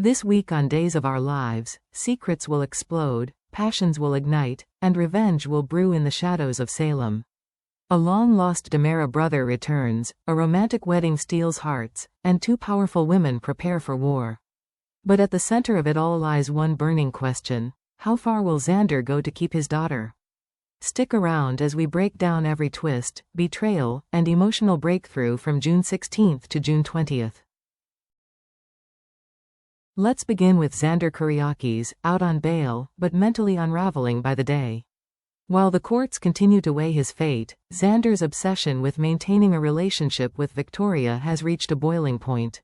This week on Days of Our Lives, secrets will explode, passions will ignite, and revenge will brew in the shadows of Salem. A long-lost DiMera brother returns, a romantic wedding steals hearts, and two powerful women prepare for war. But at the center of it all lies one burning question: how far will Xander go to keep his daughter? Stick around as we break down every twist, betrayal, and emotional breakthrough from June 16th to June 20th. Let's begin with Xander Kyriakis, out on bail, but mentally unraveling by the day. While the courts continue to weigh his fate, Xander's obsession with maintaining a relationship with Victoria has reached a boiling point.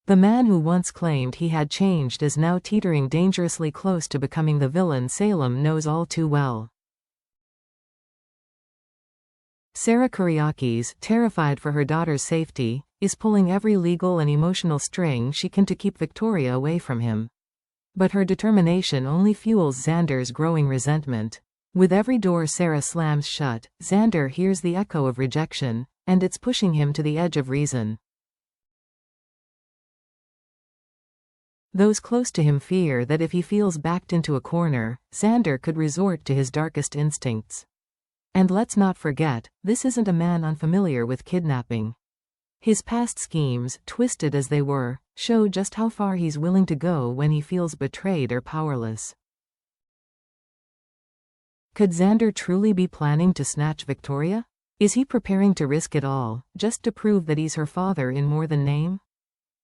The man who once claimed he had changed is now teetering dangerously close to becoming the villain Salem knows all too well. Sarah Kyriakis, terrified for her daughter's safety, is pulling every legal and emotional string she can to keep Victoria away from him. But her determination only fuels Xander's growing resentment. With every door Sarah slams shut, Xander hears the echo of rejection, and it's pushing him to the edge of reason. Those close to him fear that if he feels backed into a corner, Xander could resort to his darkest instincts. And let's not forget, this isn't a man unfamiliar with kidnapping. His past schemes, twisted as they were, show just how far he's willing to go when he feels betrayed or powerless. Could Xander truly be planning to snatch Victoria? Is he preparing to risk it all, just to prove that he's her father in more than name?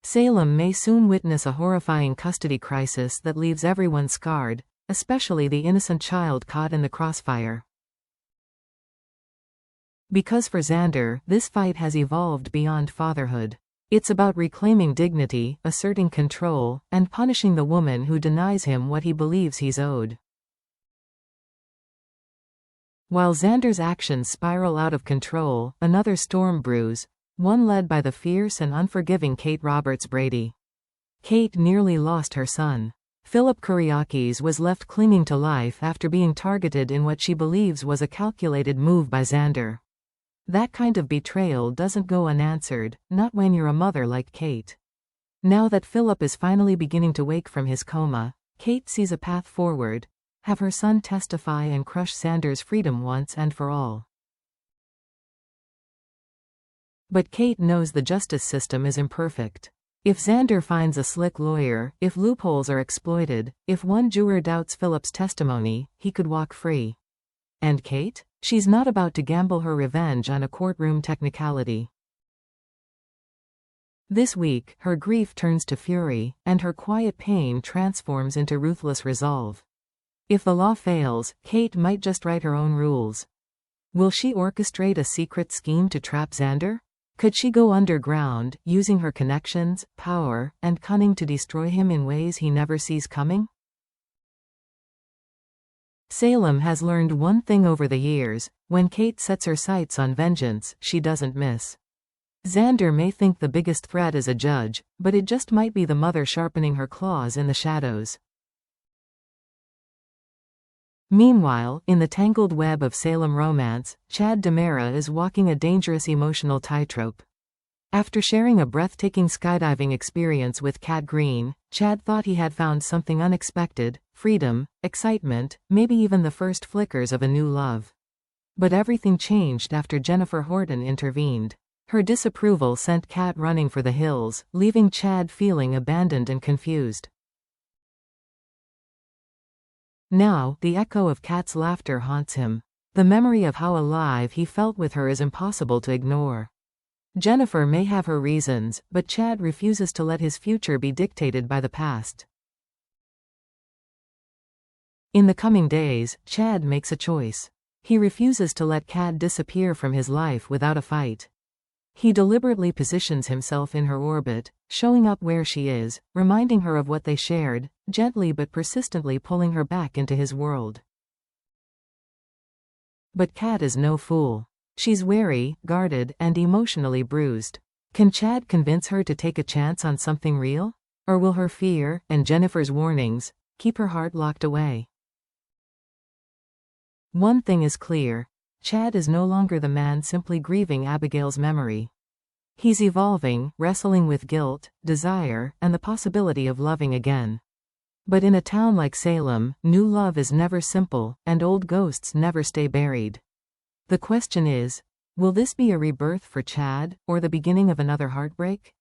Salem may soon witness a horrifying custody crisis that leaves everyone scarred, especially the innocent child caught in the crossfire. Because for Xander, this fight has evolved beyond fatherhood. It's about reclaiming dignity, asserting control, and punishing the woman who denies him what he believes he's owed. While Xander's actions spiral out of control, another storm brews, one led by the fierce and unforgiving Kate Roberts Brady. Kate nearly lost her son. Philip Kyriakis was left clinging to life after being targeted in what she believes was a calculated move by Xander. That kind of betrayal doesn't go unanswered, not when you're a mother like Kate. Now that Philip is finally beginning to wake from his coma, Kate sees a path forward: have her son testify and crush Xander's freedom once and for all. But Kate knows the justice system is imperfect. If Xander finds a slick lawyer, if loopholes are exploited, if one juror doubts Philip's testimony, he could walk free. And Kate? She's not about to gamble her revenge on a courtroom technicality. This week, her grief turns to fury, and her quiet pain transforms into ruthless resolve. If the law fails, Kate might just write her own rules. Will she orchestrate a secret scheme to trap Xander? Could she go underground, using her connections, power, and cunning to destroy him in ways he never sees coming? Salem has learned one thing over the years: when Kate sets her sights on vengeance, she doesn't miss. Xander may think the biggest threat is a judge, but it just might be the mother sharpening her claws in the shadows. Meanwhile, in the tangled web of Salem romance, DiMera is walking a dangerous emotional tightrope. After sharing a breathtaking skydiving experience with Kat Green, Chad thought he had found something unexpected: freedom, excitement, maybe even the first flickers of a new love. But everything changed after Jennifer Horton intervened. Her disapproval sent Kat running for the hills, leaving Chad feeling abandoned and confused. Now, the echo of Kat's laughter haunts him. The memory of how alive he felt with her is impossible to ignore. Jennifer may have her reasons, but Chad refuses to let his future be dictated by the past. In the coming days, Chad makes a choice. He refuses to let Kat disappear from his life without a fight. He deliberately positions himself in her orbit, showing up where she is, reminding her of what they shared, gently but persistently pulling her back into his world. But Kat is no fool. She's wary, guarded, and emotionally bruised. Can Chad convince her to take a chance on something real? Or will her fear, and Jennifer's warnings, keep her heart locked away? One thing is clear: Chad is no longer the man simply grieving Abigail's memory. He's evolving, wrestling with guilt, desire, and the possibility of loving again. But in a town like Salem, new love is never simple, and old ghosts never stay buried. The question is, will this be a rebirth for Chad, or the beginning of another heartbreak?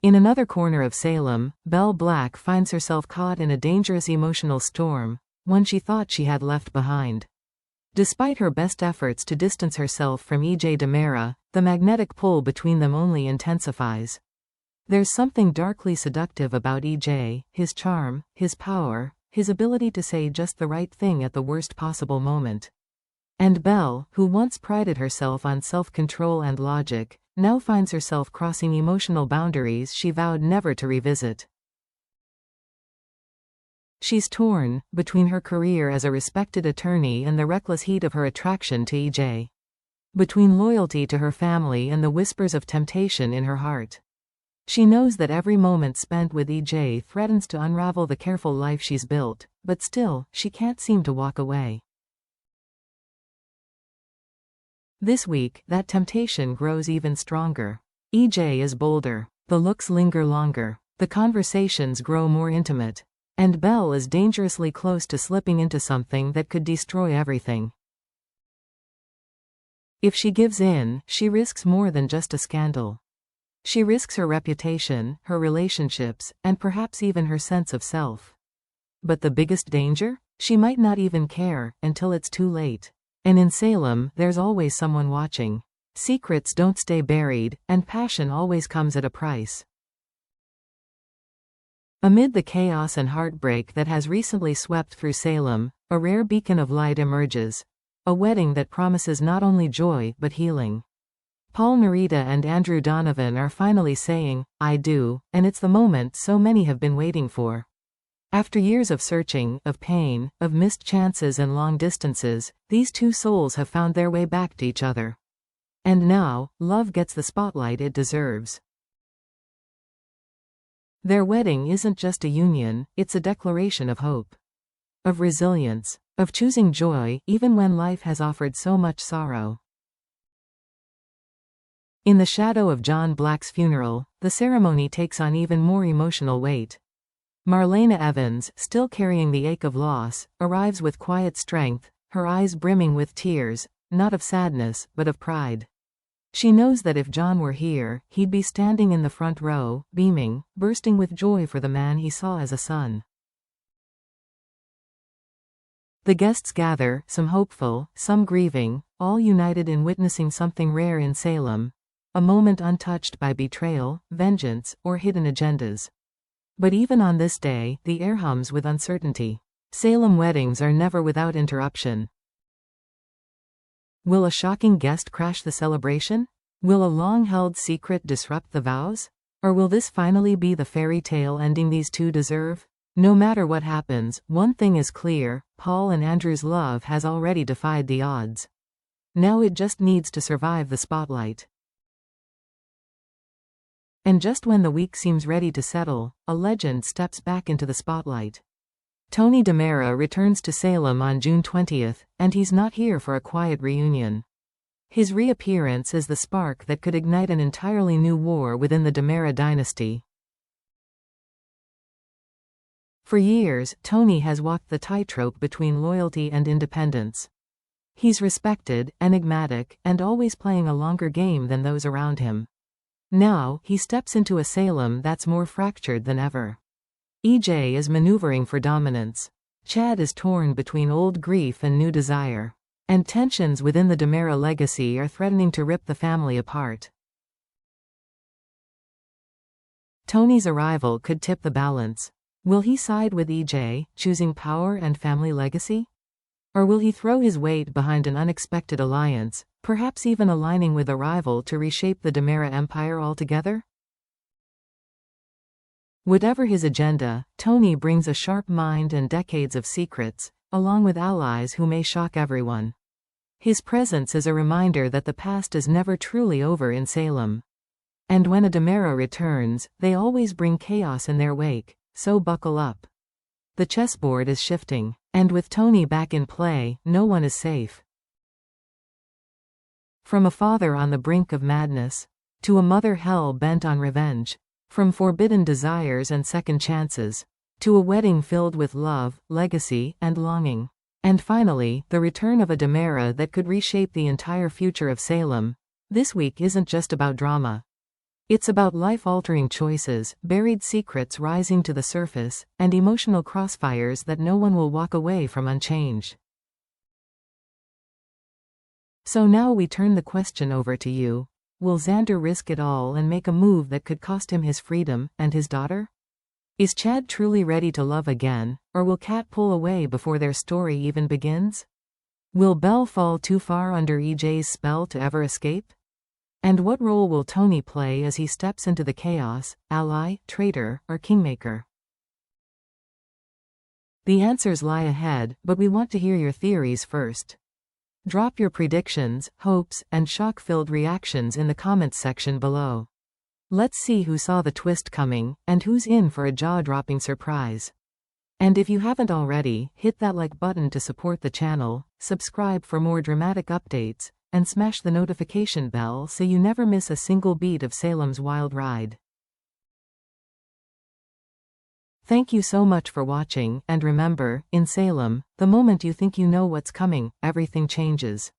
In another corner of Salem, Belle Black finds herself caught in a dangerous emotional storm, one she thought she had left behind. Despite her best efforts to distance herself from EJ DiMera, the magnetic pull between them only intensifies. There's something darkly seductive about EJ, his charm, his power, his ability to say just the right thing at the worst possible moment. And Belle, who once prided herself on self-control and logic, now finds herself crossing emotional boundaries she vowed never to revisit. She's torn between her career as a respected attorney and the reckless heat of her attraction to EJ. Between loyalty to her family and the whispers of temptation in her heart. She knows that every moment spent with EJ threatens to unravel the careful life she's built, but still, she can't seem to walk away. This week, that temptation grows even stronger. EJ is bolder. The looks linger longer. The conversations grow more intimate. And Belle is dangerously close to slipping into something that could destroy everything. If she gives in, she risks more than just a scandal. She risks her reputation, her relationships, and perhaps even her sense of self. But the biggest danger? She might not even care, until it's too late. And in Salem, there's always someone watching. Secrets don't stay buried, and passion always comes at a price. Amid the chaos and heartbreak that has recently swept through Salem, a rare beacon of light emerges. A wedding that promises not only joy, but healing. Paul Narita and Andrew Donovan are finally saying, "I do," and it's the moment so many have been waiting for. After years of searching, of pain, of missed chances and long distances, these two souls have found their way back to each other. And now, love gets the spotlight it deserves. Their wedding isn't just a union, it's a declaration of hope. Of resilience. Of choosing joy, even when life has offered so much sorrow. In the shadow of John Black's funeral, the ceremony takes on even more emotional weight. Marlena Evans, still carrying the ache of loss, arrives with quiet strength, her eyes brimming with tears, not of sadness, but of pride. She knows that if John were here, he'd be standing in the front row, beaming, bursting with joy for the man he saw as a son. The guests gather, some hopeful, some grieving, all united in witnessing something rare in Salem. A moment untouched by betrayal, vengeance, or hidden agendas. But even on this day, the air hums with uncertainty. Salem weddings are never without interruption. Will a shocking guest crash the celebration? Will a long-held secret disrupt the vows? Or will this finally be the fairy tale ending these two deserve? No matter what happens, one thing is clear, Paul and Andrew's love has already defied the odds. Now it just needs to survive the spotlight. And just when the week seems ready to settle, a legend steps back into the spotlight. Tony DiMera returns to Salem on June 20th, and he's not here for a quiet reunion. His reappearance is the spark that could ignite an entirely new war within the DiMera dynasty. For years, Tony has walked the tightrope between loyalty and independence. He's respected, enigmatic, and always playing a longer game than those around him. Now, he steps into a Salem that's more fractured than ever. EJ is maneuvering for dominance. Chad is torn between old grief and new desire. And tensions within the DiMera legacy are threatening to rip the family apart. Tony's arrival could tip the balance. Will he side with EJ, choosing power and family legacy? Or will he throw his weight behind an unexpected alliance, perhaps even aligning with a rival to reshape the DiMera empire altogether? Whatever his agenda, Tony brings a sharp mind and decades of secrets, along with allies who may shock everyone. His presence is a reminder that the past is never truly over in Salem. And when a DiMera returns, they always bring chaos in their wake, so buckle up. The chessboard is shifting, and with Tony back in play, no one is safe. From a father on the brink of madness, to a mother hell-bent on revenge. From forbidden desires and second chances, to a wedding filled with love, legacy, and longing. And finally, the return of a DiMera that could reshape the entire future of Salem. This week isn't just about drama. It's about life-altering choices, buried secrets rising to the surface, and emotional crossfires that no one will walk away from unchanged. So now we turn the question over to you. Will Xander risk it all and make a move that could cost him his freedom and his daughter? Is Chad truly ready to love again, or will Kat pull away before their story even begins? Will Belle fall too far under EJ's spell to ever escape? And what role will Tony play as he steps into the chaos, ally, traitor, or kingmaker? The answers lie ahead, but we want to hear your theories first. Drop your predictions, hopes, and shock-filled reactions in the comments section below. Let's see who saw the twist coming, and who's in for a jaw-dropping surprise. And if you haven't already, hit that like button to support the channel, subscribe for more dramatic updates, and smash the notification bell so you never miss a single beat of Salem's wild ride. Thank you so much for watching, and remember, in Salem, the moment you think you know what's coming, everything changes.